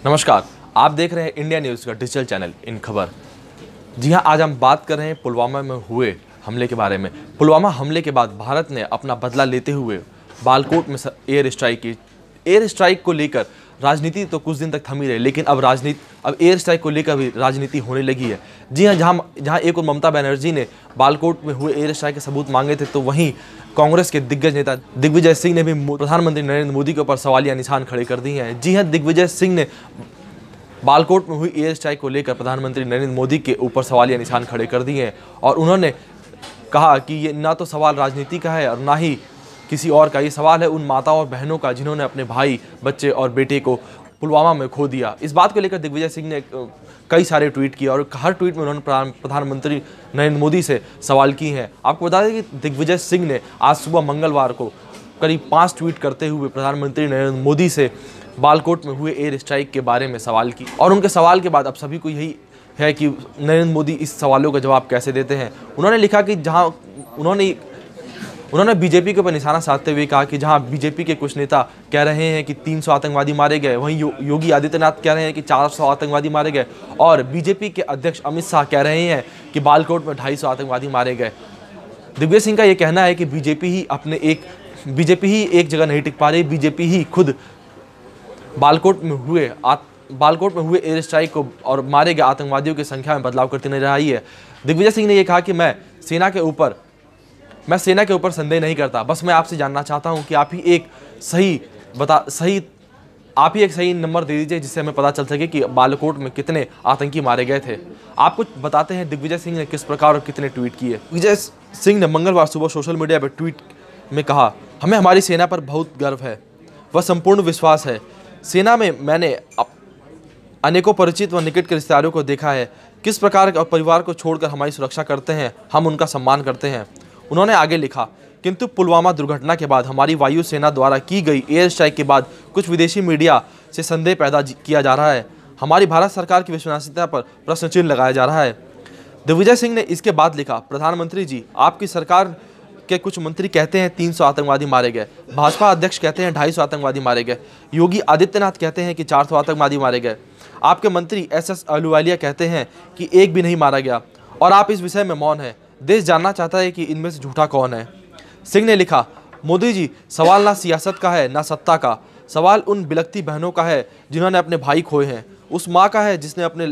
नमस्कार, आप देख रहे हैं इंडिया न्यूज़ का डिजिटल चैनल इन खबर। जी हां, आज हम बात कर रहे हैं पुलवामा में हुए हमले के बारे में। पुलवामा हमले के बाद भारत ने अपना बदला लेते हुए बालाकोट में एयर स्ट्राइक की। एयर स्ट्राइक को लेकर राजनीति तो कुछ दिन तक थमी रही, लेकिन अब एयर स्ट्राइक को लेकर भी राजनीति होने लगी है। जी हाँ, जहाँ एक और ममता बनर्जी ने बालाकोट में हुए एयर स्ट्राइक के सबूत मांगे थे, तो वहीं कांग्रेस के दिग्गज नेता दिग्विजय सिंह ने भी प्रधानमंत्री नरेंद्र मोदी के ऊपर सवालिया निशान खड़े कर दिए हैं। जी हाँ, दिग्विजय सिंह ने बालाकोट में हुई एयर स्ट्राइक को लेकर प्रधानमंत्री नरेंद्र मोदी के ऊपर सवालिया निशान खड़े कर दिए हैं और उन्होंने कहा कि ये ना तो सवाल राजनीति का है और ना ही किसी और का, ये सवाल है उन माताओं और बहनों का जिन्होंने अपने भाई, बच्चे और बेटे को पुलवामा में खो दिया। इस बात को लेकर दिग्विजय सिंह ने कई सारे ट्वीट किए और हर ट्वीट में उन्होंने प्रधानमंत्री नरेंद्र मोदी से सवाल किए हैं। आपको बता दें कि दिग्विजय सिंह ने आज सुबह मंगलवार को करीब 5 ट्वीट करते हुए प्रधानमंत्री नरेंद्र मोदी से बालाकोट में हुए एयर स्ट्राइक के बारे में सवाल की और उनके सवाल के बाद अब सभी को यही है कि नरेंद्र मोदी इस सवालों का जवाब कैसे देते हैं। उन्होंने लिखा कि जहां उन्होंने बीजेपी के ऊपर निशाना साधते हुए कहा कि जहां बीजेपी के कुछ नेता कह रहे हैं कि 300 आतंकवादी मारे गए, वहीं योगी आदित्यनाथ कह रहे हैं कि 400 आतंकवादी मारे गए और बीजेपी के अध्यक्ष अमित शाह कह रहे हैं कि बालाकोट में 250 आतंकवादी मारे गए। दिग्विजय सिंह का ये कहना है कि बीजेपी ही एक जगह नहीं टिक पा रही, बीजेपी ही खुद बालाकोट में हुए एयर स्ट्राइक को और मारे गए आतंकवादियों की संख्या में बदलाव करती नजर आई है। दिग्विजय सिंह ने यह कहा कि मैं सेना के ऊपर संदेह नहीं करता, बस मैं आपसे जानना चाहता हूं कि आप ही एक सही नंबर दे दीजिए जिससे हमें पता चल सके कि बालाकोट में कितने आतंकी मारे गए थे। आपको बताते हैं दिग्विजय सिंह ने किस प्रकार और कितने ट्वीट किए। दिग्विजय सिंह ने मंगलवार सुबह सोशल मीडिया पर ट्वीट में कहा, हमें हमारी सेना पर बहुत गर्व है, वह संपूर्ण विश्वास है। सेना में मैंने अनेकों परिचित व निकट के रिश्तेदारों को देखा है, किस प्रकार और परिवार को छोड़कर हमारी सुरक्षा करते हैं, हम उनका सम्मान करते हैं। उन्होंने आगे लिखा, किंतु पुलवामा दुर्घटना के बाद हमारी वायु सेना द्वारा की गई एयर स्ट्राइक के बाद कुछ विदेशी मीडिया से संदेह पैदा किया जा रहा है, हमारी भारत सरकार की विश्वसनीयता पर प्रश्न चिन्ह लगाया जा रहा है। दिग्विजय सिंह ने इसके बाद लिखा, प्रधानमंत्री जी, आपकी सरकार के कुछ मंत्री कहते हैं 300 आतंकवादी मारे गए, भाजपा अध्यक्ष कहते हैं 250 आतंकवादी मारे गए, योगी आदित्यनाथ कहते हैं कि 400 आतंकवादी मारे गए, आपके मंत्री SS अहलुवालिया कहते हैं कि एक भी नहीं मारा गया और आप इस विषय में मौन हैं। देश जानना चाहता है कि इनमें से झूठा कौन है। सिंह ने लिखा, मोदी जी, सवाल ना सियासत का है ना सत्ता का, सवाल उन बिलखती बहनों का है जिन्होंने अपने भाई खोए हैं, उस माँ का है जिसने अपने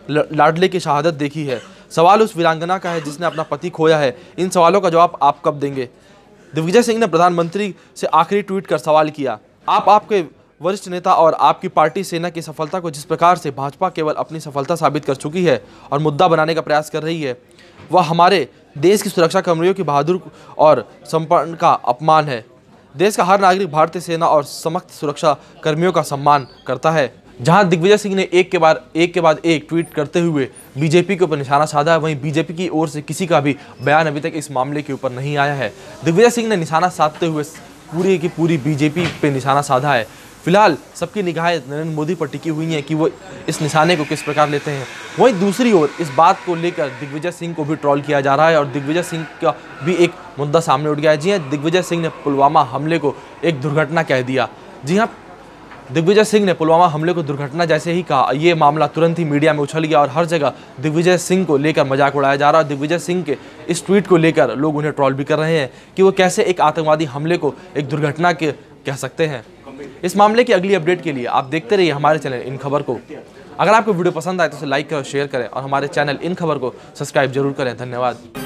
लाडले की शहादत देखी है, सवाल उस वीरांगना का है जिसने अपना पति खोया है। इन सवालों का जवाब आप कब देंगे। दिग्विजय सिंह ने प्रधानमंत्री से आखिरी ट्वीट कर सवाल किया, आपके वरिष्ठ नेता और आपकी पार्टी सेना की सफलता को जिस प्रकार से भाजपा केवल अपनी सफलता साबित कर चुकी है और मुद्दा बनाने का प्रयास कर रही है, वह हमारे देश की सुरक्षा कर्मियों की बहादुर और समर्पण का अपमान है। देश का हर नागरिक भारतीय सेना और समस्त सुरक्षा कर्मियों का सम्मान करता है। जहां दिग्विजय सिंह ने एक के बाद एक ट्वीट करते हुए बीजेपी के ऊपर निशाना साधा है, वहीं बीजेपी की ओर से किसी का भी बयान अभी तक इस मामले के ऊपर नहीं आया है। दिग्विजय सिंह ने निशाना साधते हुए पूरी की पूरी बीजेपी पे निशाना साधा है। फिलहाल सबकी निगाहें नरेंद्र मोदी पर टिकी हुई हैं कि वो इस निशाने को किस प्रकार लेते हैं। वहीं दूसरी ओर इस बात को लेकर दिग्विजय सिंह को भी ट्रोल किया जा रहा है और दिग्विजय सिंह का भी एक मुद्दा सामने उठ गया है। जी हाँ, दिग्विजय सिंह ने पुलवामा हमले को एक दुर्घटना कह दिया। जी हाँ, दिग्विजय सिंह ने पुलवामा हमले को दुर्घटना जैसे ही कहा, ये मामला तुरंत ही मीडिया में उछल गया और हर जगह दिग्विजय सिंह को लेकर मजाक उड़ाया जा रहा है। दिग्विजय सिंह के इस ट्वीट को लेकर लोग उन्हें ट्रोल भी कर रहे हैं कि वो कैसे एक आतंकवादी हमले को एक दुर्घटना के कह सकते हैं। इस मामले की अगली अपडेट के लिए आप देखते रहिए हमारे चैनल इन खबर को। अगर आपको वीडियो पसंद आए तो उसे लाइक करें, शेयर करें और हमारे चैनल इन खबर को सब्सक्राइब जरूर करें। धन्यवाद।